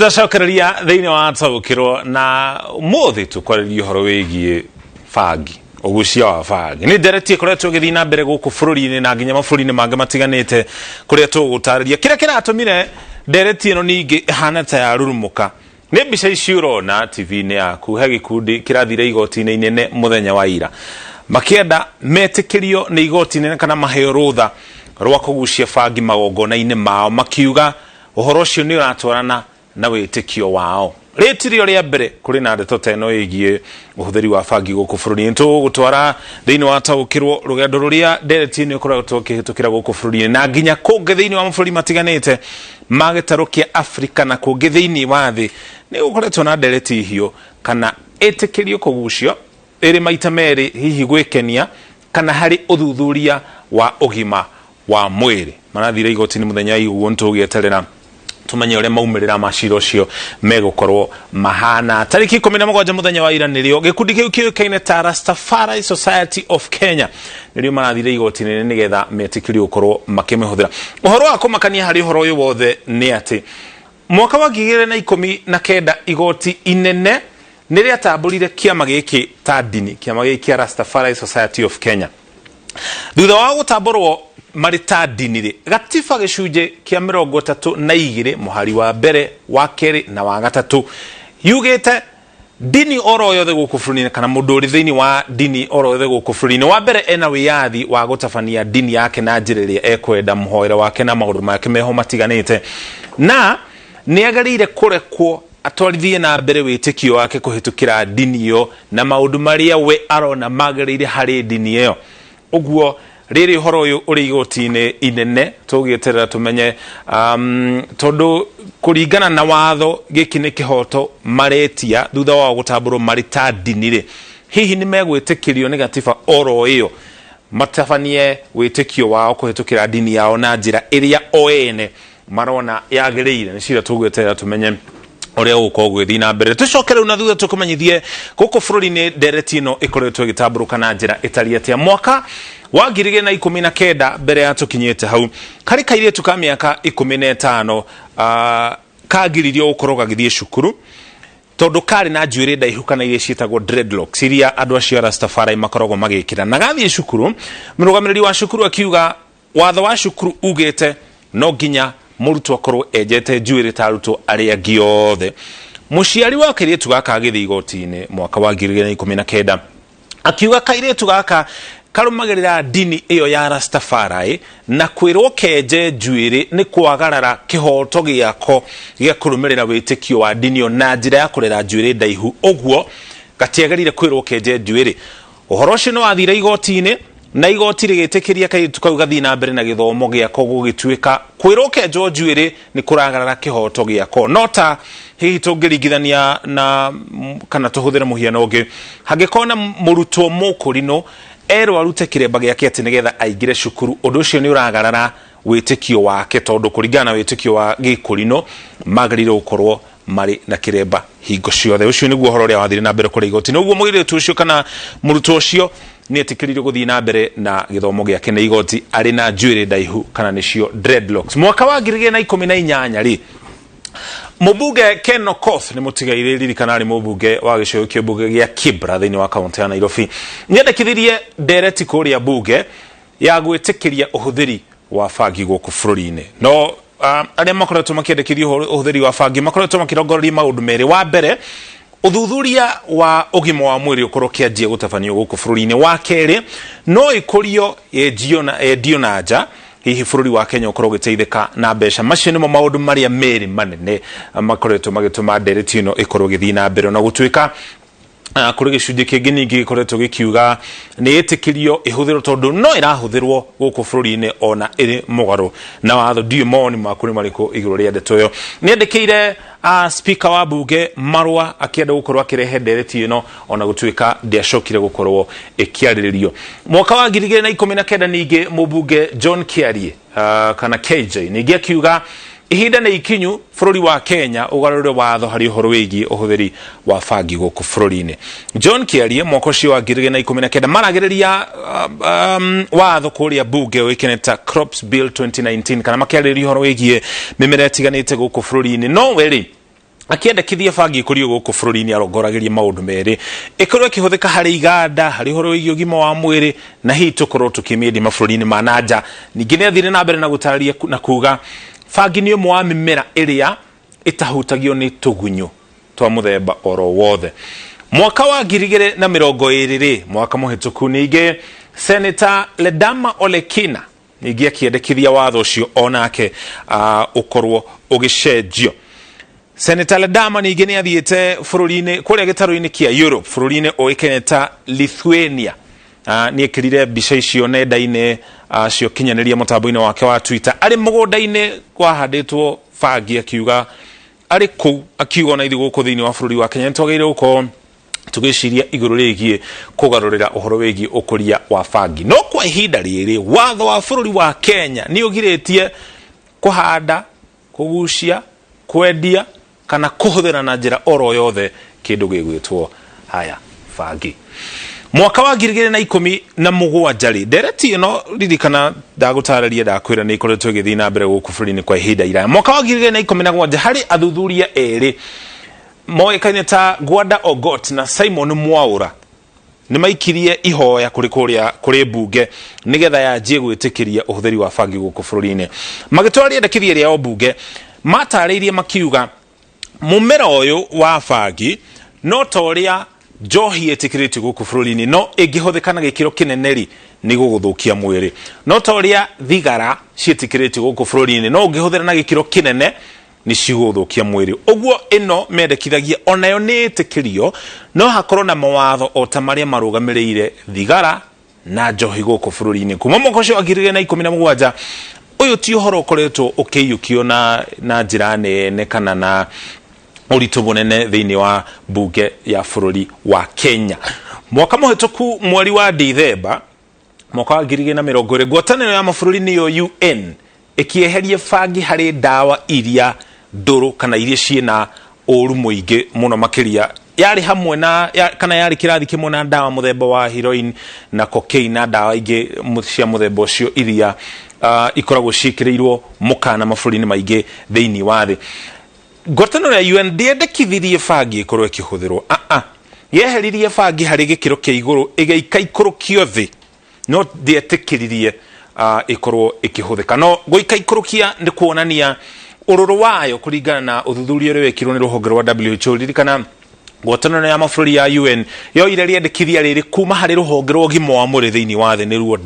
Ndacokereria thiini wa taukiro na muthi tukwareria horo wigie fagi ugucia wa fagi ni nderetie koretwo githina mbere guku bururi-ini na nginya mabũrũri-ini mangi matiganite kuria tugutariria kira kiratumire nderetie no ningi hana ta ya rurumuka ni mbica ici urona TV-ini yaku he gikundi kirathire igoti-ini inene muthenya wa ira makienda metikirio ni igoti-ini kana maheo rutha rwa kugucia fagi magongona-ini mao makiuga uhoro ucio ni uratwarana na witikio wao retirio ria mbere kuri na ndeto teno igie uhuthiri wa fagi guku bururi-ini tugutwara thiini wa taukirwo rugendo ruria nderetie ni ukoretwo tukihitukira guku bururi-ini na nginya kungi thiini wa mabũrũri matiganite magitaru kia Afrika na kungi thiini wa thi ni ukoretwo na ndereti hio kana etikirio kugucio iri maita meri hihi gwikenia kana hari uthuthuria wa ugima wa mwiri marathire igoti-ini muthenya igu ntugieterera tumenye ore maumirira maciro cio megukorwo mahana tariki 17 muthenya wa ira nirio gikundi kiu kiukaine ta Rastafari Society of Kenya nirio marathire igoti-ini nigetha metikirio ukorwo makimihũthira uhoro wa kumakania hari uhoro uyu wothe ni ati mwaka wa 2019 igoti inene niria tamburire kiama giki ta dini kiama giki Rastafari Society of Kenya thutha wa gutamburwo marita dinire gatifa gicunje kia 32 muhari wa mbere wa keri na wa gatatu yugete dini oro yothe guku bururi-ini kana mundu uri thiini wa dini oro yothe guku bururi-ini wa mbere ena wiyathi wa gutabania dini yake na njiriri ekwenda muhoere wake na maundu make meho matiganite na niagarire kurekwo atwarithie na mbere witikio wake kuhitukira dini yo na maundu maria we arona magarire hari dini yo uguo riri horo uyu uri igoti-ini inene tugieterera tumenye tondu kuringana na watho giki ni kihoto maretia thutha wa gutamburwo marita dinire hihi ni megwitikirio ni gatiba oro iyo matafanie witikio wao kuhitukira dini yao na njira iria oene marona yagirire ni cira tugieterera tumenye oria uko gwithi na mbere tucokere una thutha tukumenyithie guku bururi-ini ndereti ino ikoretwo igitamburuka na njira itari atia mwaka wa 2019 mbere ya tukinyete hau kari kairitu ka miaka 15 kagiririo ukorwo gagithie cukuru tondu kari na njuire ndaihu kana iria cietagwo dreadlocks iria andu acio Rastafari makoragwo magikira na gathie cukuru murugamiriri wa cukuru akiuga watho wa cukuru ugete no nginya murutwo akorwo ejete njuire ta arutwo aria giothe muciari wa kairitu gaka agithi igoti-ini mwaka wa 2019 akiuga kairitu gaka karumagirira dini iyo ya Rastafari na kwirwo keje njuire ni kwagarara kihoto giako gia kurumirira witikio wa dini yo na njira ya kurera njuire ndaihu uguo gatiegarire kwirwo keje njuire uhoro ucio no wathire igoti-ini na igoti rigitikiria kairitu kau gathi na mbere na githomo giako gugituika kwirwo kejo njuire ni kuragarara kihoto giako nota hihi tungiringithania na kana tuhuthire muhiano ungi hangikona murutwo mukurino ero arute kiremba giake ati nigetha aingire cukuru undu ucio ni uragarara witikio wake tondu kuringana witikio wa gikurino magarire ukorwo mari na kiremba hingo ciothe ucio niguo horo ria wathire na mbere kuri igoti-ini uguo mugiritu ucio kana murutwo ucio ni etikiririo guthii na mbere na githomo giake na igoti ari na njuire ndaihu kana nicio dreadlocks mwaka wa 2018 ri Mubunge Ken Okoth ni mutigaire ririkana ari mubunge wa gicigo kia bunge gia Kibra thiini wa kaunti ya Nairobi niendekithirie ndereti kuria bunge ya gwitikiria uhuthiri wa fagi guku bururi-ini no aria makoretwo makiendekithia uhuthiri wa fagi makoretwo makirongoreria maundu meri wa mbere uthuthuria wa ugima wa mwiri ukorwo kianjia gutabanio guku bururi-ini wa keri no ikurio endio na nja hihi bururi wa Kenya ukorwo giteithika na mbeca macio nimo maundu maria meri manene makoretwo magituma ndereti ino ikorwo githii na mbere na gutuika kuri gicunje kingi ningi gikoretwo gikiuga ni itikirio ihuthiro tondu no irahuthirwo guku bururi-ini ona iri mugaru na watho diumoni makuri mariko iguru ria ndeto yo ni endekire speaker wa bunge marwa akienda gukorwo akirehe ndereti ino ona gutuika ndiacokire gukorwo ikiariririo mwaka wa 2019 ningi mubunge John Kiarie kana KJ ningi akiuga ihinda ni ikinyu bururi wa Kenya ugarure watho hari uhoro wigi uhuthiri wa fagi guku bururi-ini John Kiarie mwaka ucio wa 2019 maragiriria watho kuria bunge wikineta Crops Bill 2019 kana makiaririria uhoro wigi mimera etiganite guku bururi-ini no weri akiendekithia bangi kurio guku bururi-ini arongoragiria maundu meri ikorwo ikihuthika hari iganda hari horo wigi ugima wa mwiri na hi tukorwo tukimiendi mabũrũri-inĩ ma nanja. Ningĩ nĩ athire na mbere na gũtarĩria na kuga bangi nĩ ũmwe wa mĩmera ĩrĩa ĩtahutagio nĩ tũgunyũ twa mũthemba oro wothe. Mwaka wa 2020 mwaka mũhĩtũku ningĩ Senator Ledama Olekina ningĩ akiendekithia watho ũcio onake ũkorwo ũgĩcenjio. Senator Ledama ningĩ nĩ athiĩte bũrũri-inĩ kũrĩa gĩtarũ-inĩ kĩa Europe bũrũri-inĩ ũĩkaine ta Lithuania. Nĩ ekĩrire mbica icio nenda-inĩ cio kinyanĩria mũtambo-inĩ wake wa Twitter arĩ mũgũnda-inĩ kwahandĩtwo bangi akiuga arĩ kũu akiuga ona ithuĩ gũkũ thĩinĩ wa bũrũri wa Kenya nĩtwagĩrĩire gũkorwo tugĩciria igũrũ rĩgiĩ kũgarũrĩra ũhoro wĩgiĩ ũkũria wa bangi. No kwa ihinda rĩrĩ watho wa bũrũri wa Kenya nĩ ũgirĩtie kũhanda, kũgucia, kwendia kana kũhũthĩra na njĩra oro yothe kĩndũ gĩgwĩtwo haya bangi. Mwaka wa 2017 ndereti ĩno ririkana ndagũtarĩria ndakwĩra nĩ ikoretwo ĩgĩthiĩ na mbere gũkũ bũrũri-inĩ kwa ihinda iraya. Mwaka wa 2017 harĩ athuthuria erĩ moĩkaine ta Gwada Ogot na Simon Mwaura nĩ maikirie ihoya kũrĩ mbunge nĩgetha yanjie gwĩtĩkĩria ũhũthĩri wa bangi gũkũ bũrũri-inĩ. Magĩtwara rĩendekithia rĩao mbunge matarĩirie makiuga mũmera ũyũ wa bangi no ta ũrĩa njohi ĩtĩkĩrĩtio gũkũ bũrũri-inĩ no ĩngĩhũthĩka na gĩkĩro kĩnene nĩ gũgũthũkia mwĩrĩ. No ta ũrĩa thigara ciĩtĩkĩrĩtio gũkũ bũrũri-inĩ no ũngĩhũthĩra na gĩkĩro kĩnene nĩ cigũthũkia mwĩrĩ. Ũguo ĩno mendekithagia onayo nĩ ĩtĩkĩrio no hakorwo na mawatho o ta marĩa marũgamĩrĩire thigara na njohi gũkũ bũrũri-inĩ. Kuma mwaka ũcio wa 2017 ũyũ ti ũhoro ũkoretwo ũkĩiyũkio na njĩra nene kana na ũritũ mũnene thĩinĩ wa mbunge ya bũrũri wa Kenya. Mwaka mũhĩtũku mweri wa Dithemba mwaka wa 2020 ngwatanĩro ya mabũrũri nĩyo UN ĩkĩeheria bangi harĩ ndawa iria ndũrũ kana iria ciĩna ũru mũingĩ mũno makĩria yarĩ hamwe na kana yarĩ kĩrathi kĩmwe na ndawa mũthemba wa heroin na cocaine na ndawa ingĩ cia mũthemba ũcio iria ikoragwo ciĩkĩrĩirwo mũkana mabũrũri-inĩ maingĩ thĩinĩ wa thĩ. Ngwatanĩro ya UN ndĩendekithirie bangi ĩkorwo ĩkĩhũthĩrwo yeheririe bangi harĩ gĩkĩro kĩa igũrũ ĩgĩikaikũrũkio thĩ no ndĩetĩkĩririe ĩkorwo ĩkĩhũthĩka. No gũikaikũrũkia nĩ kuonania ũrũrũ wayo kũringana na ũthuthuria ũrĩa wekirwo nĩ rũhonge rwa WHO. Ririkana ngwatanĩro ya mabũrũri ya UN yoire rĩendekithia rĩrĩ kuma harĩ rũhonge rwa ũgima wa mwĩrĩ thĩinĩ wa thĩ nĩruo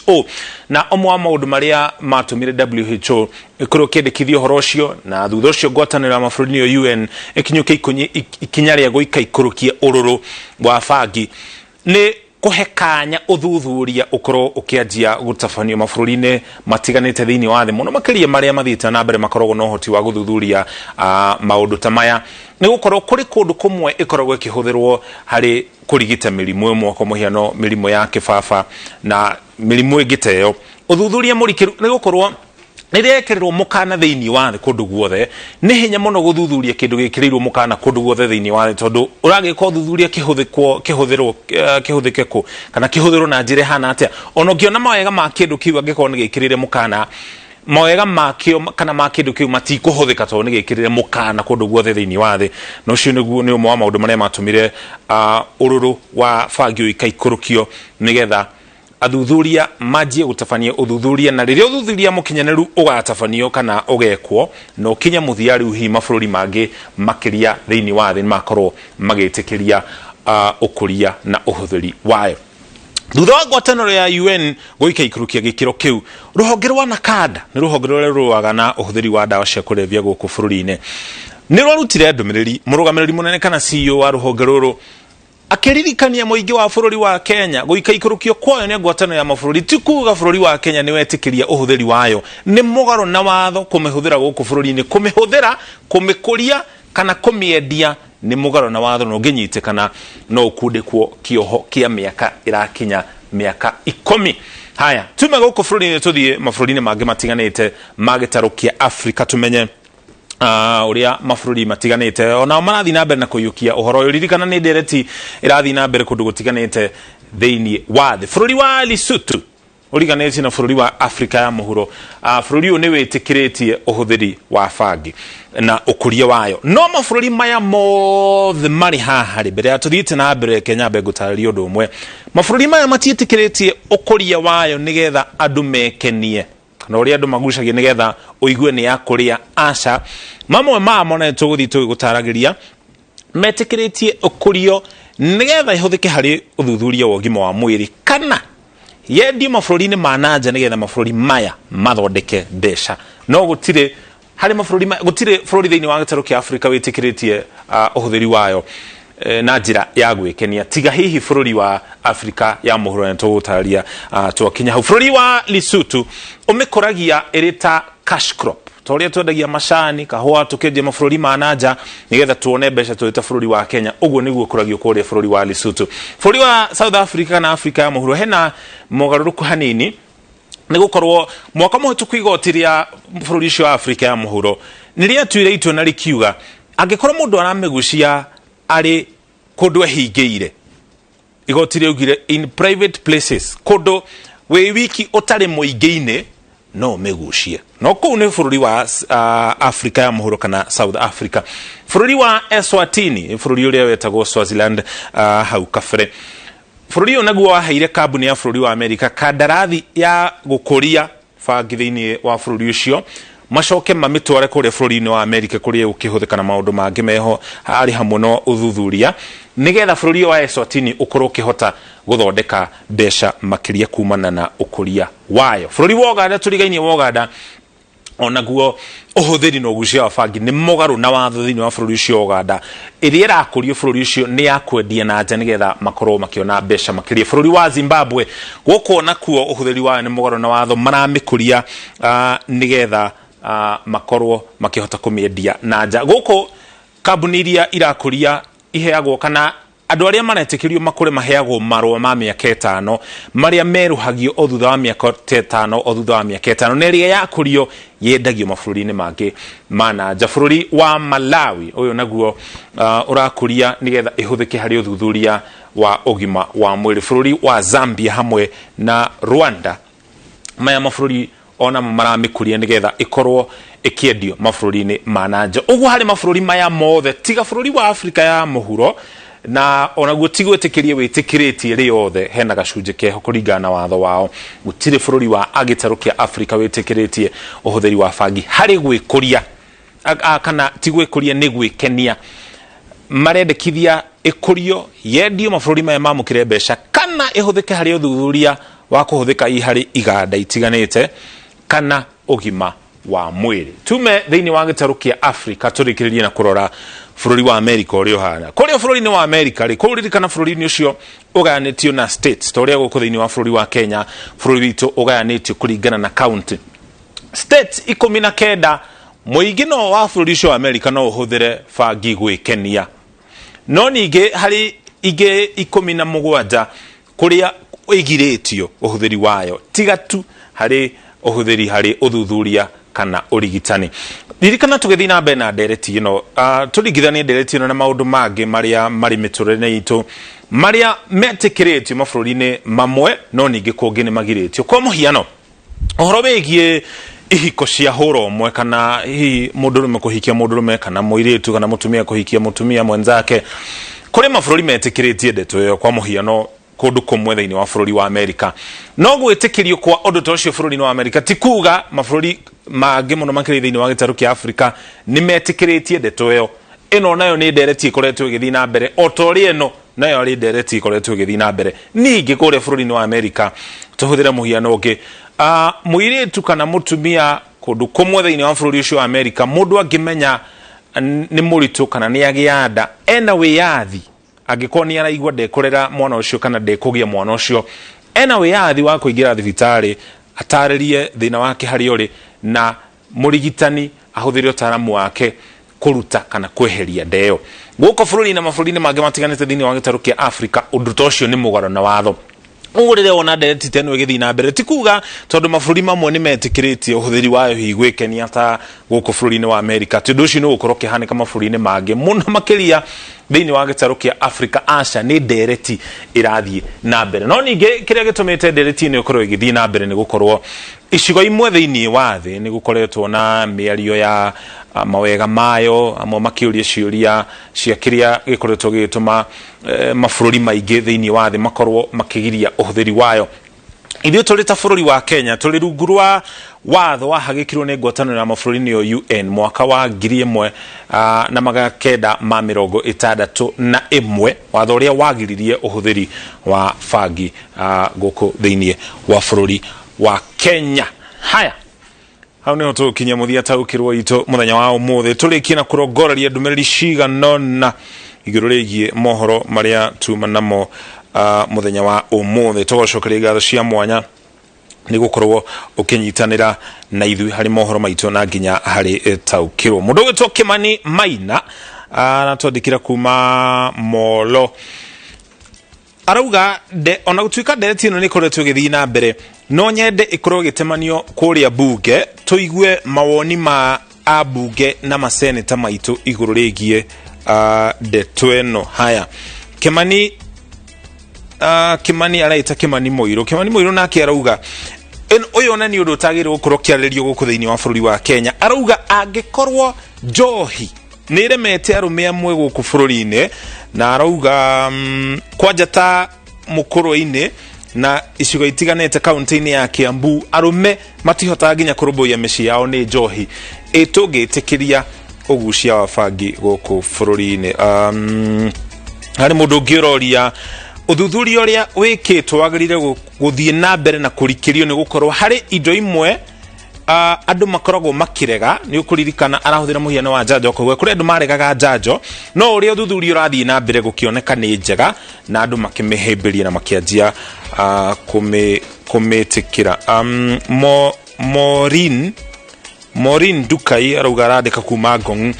WHO, na ũmwe wa maũndũ marĩa matũmire WHO ĩkorwo ĩkĩendekithia ũhoro ũcio na thutha ũcio ngwatanĩro ya mabũrũri nĩyo UN ĩkinyũkia ikinya rĩa gũikaikũrũkia ũrũrũ wa bangi nĩ kũhe kanya ũthuthuria ũkorwo ũkĩanjia gũtabanio mabũrũri-inĩ matiganĩte thĩinĩ wa thĩ mũno makĩria marĩa mathiĩte na mbere makoragwo na ũhoti wa gũthuthuria maũndũ ta maya. Nĩ gũkorwo kũrĩ kũndũ kũmwe ĩkoragwo ĩkĩhũthĩrwo harĩ kũrigita mĩrimũ ĩmwe kwa mũhiano mĩrimũ ya kĩbaba na mĩrimũ ĩngĩ ta ĩyo. Ũthuthuria mũrikĩru nĩ gũkorwo rĩrĩa ĩkĩrĩrwo mũkana thĩinĩ wa thĩ kũndũ guothe nĩ hinya mũno gũthuthuria kĩndũ gĩkĩrĩirwo mũkana kũndũ guothe thĩinĩ wa thĩ tondũ ũragĩka ũthuthuria kĩhũthĩke kũ kana kĩhũthĩrwo na njĩra hana atĩa. Ona ũngĩona mawega ma kĩndũ kĩu angĩkorwo nĩ gĩkĩrĩre mũkana mawega makĩo kana ma kĩndũ kĩu matikũhũthĩka tondũ nĩ gĩkĩrĩre mũkana kũndũ guothe thĩinĩ wa thĩ. Na ũcio nĩ ũmwe wa maũndũ marĩa matũmire ũrũrũ wa bangi ũikaikũrũkio nĩgetha athuthuria manjie gũtabania ũthuthuria na rĩrĩa ũthuthuria mũkinyanĩru ũgatabanio kana ũgekwo no kinya mũthia rĩu hihi mabũrũri mangĩ makĩria thĩinĩ wa thĩ makorwo magĩtĩkĩria ũkũria na ũhũthĩri wayo. Thutha wa ngwatanĩro ya UN gũikaikũrũkia gĩkĩro kĩu rũhonge rwa NACADA nĩ rũhonge rũrĩa rũrũaga na ũhũthĩri wa ndawa cia kũrebia gũkũ bũrũri-inĩ nĩ rwarutire ndũmĩrĩri mũrũgamĩrĩri mũnene kana CEO wa rũhonge rũrũ akĩririkania mũingĩ wa bũrũri wa Kenya gũikaikũrũkio kwayo nĩ ngwatanĩro ya mabũrũri ti kuuga bũrũri wa Kenya nĩ wetĩkĩria ũhũthĩri wayo nĩ mũgarũ na watho kũmĩhũthĩra gũkũ bũrũri-inĩ kũmĩhũthĩra kũmĩkũria kana kũmĩendia nĩ mũgarũ na watho no ngĩnyitĩkana no ũkundĩkwo kĩoho kĩa mĩaka ĩrakinya mĩaka 10. Haya tume gũkũ bũrũri-inĩ tũthiĩ mabũrũri-inĩ mangĩ matiganĩte ma gĩtarũ kĩa Afrika tumenye ũrĩa mabũrũri matiganĩte ona marathiĩ na mbere na kũiyũkia ũhoro ũyũ. Ririkana nĩ ndereti ĩrathiĩ na mbere kũndũ gũtiganĩte thĩinĩ wa thĩ. Bũrũri wa Lesotho uriganeti na bururi wa Afrika ya muhuro bururi ni witikiretie uhuthiri wa fagi na ukuria wayo no mabũrũri maya mothe mari haha ri mbere ya tuthite na mbere Kenya begutaria undu umwe mabũrũri maya matiitikiretie ukuria wayo nigetha andu mekenie kana uri andu magucagia nigetha uigue ni yakuria aca mamwe mamo na tuguthi tugutaragiria metikiretie ukurio nigetha ihuthike hari uthuthuria wa ugima wa mwiri kana yendi mabũrũri-inĩ ma nanja nigetha mabũrũri maya mathondeke mbeca no gutire hari mabũrũri gutire bũrũri thĩinĩ wa gĩtarũ kĩa Afrika wĩtĩkĩrĩtie ũhũthĩri wayo na njĩra ya gwĩkenia tiga hihi bũrũri wa Afrika ya mũhuro na tũgũtarĩria twakinya hau bũrũri wa Lesotho ũmĩkũragia ĩrĩ ta cash crop toria twendagia macani kahũa tukendia mabũrũri ma nanja nigetha tuone mbeca twita bũrũri wa Kenya uguo niguo kũragio kũrĩa bũrũri wa Lesotho bũrũri wa South Africa na Afrika ya mũhuro hena mogarũrũku hanini nigukorwo mwaka mũhĩtũku igoti rĩa bũrũri ũcio wa Afrika ya mũhuro nĩrĩatuire itua na rĩkiuga angĩkorwo mũndũ aramĩgucia arĩ kũndũ ehingĩire igoti rĩaugire in private places kũndũ wĩ wiki ũtarĩ mũingĩ-inĩ no mĩgucie no kũu nĩ bũrũri wa Afrika ya mũhuro kana South Africa bũrũri wa Eswatini bũrũri ũrĩa wetagwo Swaziland hau kabere bũrũri ũyũ naguo waheire kambuni ya bũrũri wa Amerika kandarathi ya gũkũria bangi thĩinĩ wa bũrũri ũcio macoke mamitware kũrĩa bũrũri-inĩ wa Amerika kũrĩa ũkĩhũthĩka na maũndũ mangĩ meho harĩ hamwe no ũthuthuria nigetha bũrũri wa Eswatini ũkorwo ũkĩhota gũthondeka mbeca makĩria kumana na ũkũria wayo bũrũri wa Uganda tũrigainie wa Uganda onaguo ũhũthĩri na ũgucia wa bangi nĩ mũgarũ na watho thĩinĩ wa bũrũri ũcio Uganda ĩrĩa ĩrakũrio bũrũri ũcio nĩ ya kwendia na nja nigetha makorwo makĩona mbeca makĩria bũrũri wa Zimbabwe gũkũ nakuo ũhũthĩri wayo nĩ mũgarũ na watho maramĩkũria nigetha makorwo makĩhota kũmĩendia na nja gũkũ kambuni iria irakũria iheagwo kana andũ arĩa maretĩkĩrio makũre maheagwo marũa ma mĩaka 5 marĩa meruhagio o thutha wa mĩaka 5 o thutha wa mĩaka 5 na ĩrĩa yakũrio yendagio mabũrũri-inĩ mangĩ ma nanja bũrũri wa Malawi ũyũ naguo ũrakũria nigetha ĩhũthĩke harĩ ũthuthuria wa ũgima wa mwĩrĩ bũrũri wa Zambia hamwe na Rwanda maya mabũrũri ona maramĩkũria nigetha ĩkorwo ĩkĩendio mabũrũri-inĩ ma nanja ũguo harĩ mabũrũri maya mothe tiga bũrũri wa Afrika ya mũhuro na onaguo tigwĩtĩkĩrie wĩtĩkĩrĩtie rĩ yothe hena gacunjĩ keho kũringana na watho wao gũtirĩ bũrũri wa gĩtarũ kĩa Afrika wĩtĩkĩrĩtie ũhũthĩri wa bangi harĩ gwĩkũria kana ti gwĩkũria nĩ gwĩkenia marendekithia ĩkũrio yendio mabũrũri maya mamũkĩre mbeca kana ĩhũthĩke harĩ ũthuthuria wa kũhũthĩka harĩ iganda itiganĩte kana ũgima wa mwĩrĩ tume thĩinĩ wa gĩtarũ kĩa Afrika tũrĩkĩrĩrie na kũrora bũrũri wa Amerika ũrĩa ũhana kũrĩa bũrũri-inĩ wa Amerika rĩ kũririkana bũrũri-inĩ ũcio ũgayanĩtio na states ta ũrĩa gũkũ thĩinĩ wa bũrũri wa Kenya bũrũri witũ ũgayanĩtio kũringana na county states 19 mũingĩ no wa bũrũri ũcio wa Amerika no ũhũthĩre bangi gwĩkenia no ningĩ harĩ ingĩ 17 kũrĩa igirĩtio ũhũthĩri wayo tiga tu harĩ ũhũthĩri harĩ ũthuthuria kana ũrigitani ririkana tũgĩthiĩ na mbere na ndereti ĩno tũringithanie ndereti ĩno na maũndũ mangĩ marĩa marĩ mĩtũrĩre-inĩ itũ marĩa metĩkĩrĩtio mabũrũri-inĩ mamwe no ningĩ kũngĩ nĩ magirĩtio kwa mũhiano ũhoro wĩgiĩ ihiko cia hũra ũmwe kana hihi mũndũrũme kũhikia mũndũrũme kana mũirĩtu kana mũtumia kũhikia mũtumia mwenzake kũrĩ mabũrũri metĩkĩrĩtie ndeto ĩyo kwa mũhiano kũndũ kũmwe thĩinĩ wa bũrũri wa Amerika no gwĩtĩkĩrio kwa ũndũ ta ũcio bũrũri-inĩ wa Amerika ti kuga mabũrũri mangĩ mũno makĩria thĩinĩ wa gĩtarũ kĩa Afrika nĩ metĩkĩrĩtie ndeto ĩno nayo nĩ ndereti ĩkoretwo ĩgĩthiĩ na mbere o ta ũrĩa ĩno nayo arĩ ndereti ĩkoretwo ĩgĩthiĩ na mbere ningĩ kũrĩa bũrũri-inĩ wa Amerika tũhũthĩre mũhiano ũngĩ mũirĩtu kana mũtumia kũndũ kũmwe thĩinĩ wa bũrũri ũcio wa Amerika mũndũ angĩmenya nĩ mũritũ kana nĩ agĩa nda ena wĩyathi angĩkorwo nĩ araigua ndekũrera mwana ũcio kana ndekũgĩa mwana ũcio ena wĩyathi wa kũingĩra thibitarĩ atarĩrie thĩna wake harĩa ũrĩ na mũrigitani ahũthĩre ũtaaramu wake kũruta kana kweheria nda ĩyo gũkũ bũrũri na mabũrũri-inĩ mangĩ matiganĩte thĩinĩ wa gĩtarũ kĩa Afrika ũndũ ta ũcio nĩ mũgarũ na watho ngurire wona ndereti teno igithi na mbere tikuga tondu mabũrũri mamwe nimetikiritie uhuthiri wayo higwikenia ta guku bũrũri-inĩ wa America tondu ucio no gukorwo kihanika mabũrũri-inĩ mangĩ muno makiria thiini wa gĩtarũ kĩa Africa aca ni ndereti irathie na mbere no ninge kiria gitumite ndereti ni ukorwo igithie na mbere ni gukorwo icigo imwe thiini wa thi ni gukoretwo na miario ya mawega mayo amwe makiuria ciuria cia kiria gikoretwo gituma mabũrũri maingĩ thiini wa thi makorwo makigiria uhuthiri wayo. Ithuĩ tũrĩ ta bũrũri wa Kenya tũrĩ rungu rwa watho wahagĩkirwo nĩ ngwatanĩro ya mabũrũri-inĩ ya UN mwaka wa 1961 watho ũrĩa wagiririe ũhũthĩri wa bangi gũkũ thĩinĩ wa bũrũri wa Kenya. Haya, hau nĩho tũkinya mũthia taũkĩrwo itũ mũthenya wa ũmũthĩ tũrĩkie na kũrongoreria ndũmĩrĩri ciganona igũrũ rĩgiĩ mohoro marĩa tuma namo muthenya wa ũmũthĩ. Tũgocokeria ngatho cia mwanya nĩ gukorwo ũkĩnyitanĩra na ithuĩ harĩ mohoro maitũ na nginya harĩ taũkĩrwo. Mũndũ ũgĩtwo Kimani Maina na twandĩkĩra kuma Molo arauga ona gũtuĩka ndereti ĩno nĩ ĩkoretwo ĩgĩthiĩ na mbere no nyende ĩkorwo ĩgĩtemanio kũrĩa bunge tũigue mawoni ma abunge na maseneta maitũ igũrũ rĩgiĩ ndeto ĩno. Haya, Kimani araita Kimani Moiro nake arauga uyu ona ni undu utagirwo gukorwo kiarĩrio gũkũ thĩinĩ wa bũrũri wa Kenya. Arauga angĩkorwo njohi nĩ iremete arume amwe gũkũ bũrũri-inĩ na arauga kwanja ta mũkũrũ-inĩ na icigo itiganĩte kaunti-inĩ ya Kiambu arume matihotaga nginya kũrũmbũiya mĩciĩ yao nĩ njohi ĩtũngĩtĩkĩria ũgucia wa bangi gũkũ bũrũri-inĩ. Harĩ mũndũ ũngĩ ũroria uthuthuria uria wikitwo wagirire guthie na mbere na kurikirio ni gukorwo hari indo imwe andu makoragwo makirega ni ukuririkana arahuthira muhiano wa njanjo kogwe kuri andu maregaga njanjo no uria uthuthuria urathie na mbere gukioneka ni njega na andu makimihimbiria na makianjia kumitikira. Morin Dukai arauga arandika kuma Ngong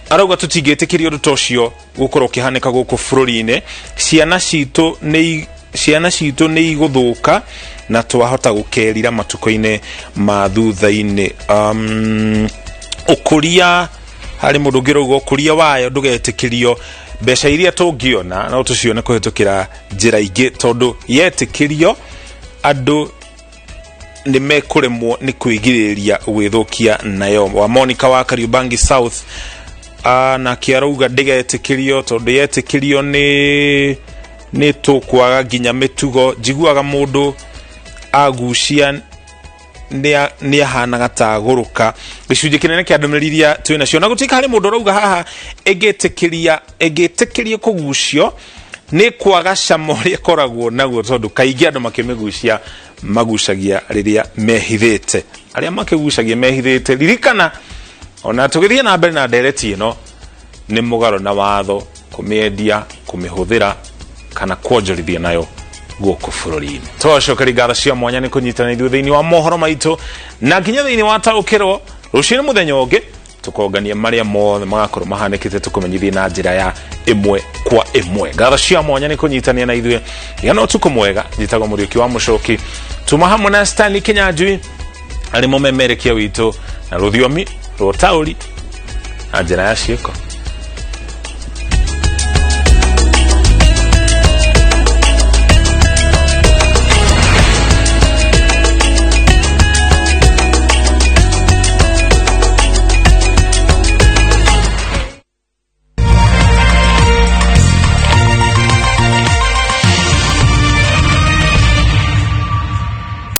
arauga tutingĩtĩkĩria ũndũ ta ũcio gũkorwo ũkĩhanĩka gũkũ bũrũri-inĩ. Ciana citũ nĩ igũthũka na twahota gũkerira matukũ-inĩ ma thutha-inĩ. Ũkũria harĩ mũndũ ũngĩ rauga ũkũria wayo ndũgetĩkĩrio mbeca iria tũngĩona no tũcione kũhetũkĩra njĩra ingĩ tondũ yetĩkĩrio andũ nĩ mekũremwo nĩ kwĩgirĩrĩria gwĩthũkia nayo. Wa Monica wa Kariobangi South na kiarauga ndigetĩkĩrio tondũ yetĩkĩrio nĩ tũkwaga nginya mĩtugo. Njiguaga mũndũ agucia nĩ ahanaga ta gũrũka. Gĩcunjĩ kĩnene kĩa ndũmĩrĩri iria twĩ nacio na gũtuĩka harĩ mũndũ arauga haha ĩngĩtĩkĩrio kũgucio nĩ kwaga cama ũrĩa koragwo naguo tondũ kaingĩ andũ makĩmĩgucia magucagia rĩrĩa mehithĩte. Arĩa makĩgucagia mehithĩte ririkana ona tũgĩthiĩ na mbere na ndereti ĩno nĩ mũgarũ na watho kũmĩendia kũmĩhũthĩra kana kuonjorithia nayo gũkũ bũrũri-inĩ. Tũcokeria ngatho cia mwanya nĩ kũnyitana ithuĩ thĩinĩ wa mohoro maitũ na nginya thĩinĩ wa taũkĩrwo rũciinĩ mũthenya ũngĩ tukongania marĩa mothe magakorwo mahanĩkĩte tũkũmenyithie na njĩra ya ĩmwe kwa ĩmwe. Ngatho cia mwanya nĩ kũnyitania na ithuĩ gĩana ũtukũ mwega. Njĩtagwo Mũriũki wa Mũcoki tuma hamwe na Stanley Kinyanjui arĩ mũmemerekia witũ na rũthiomi rwa taũri na njĩra ya ciĩko.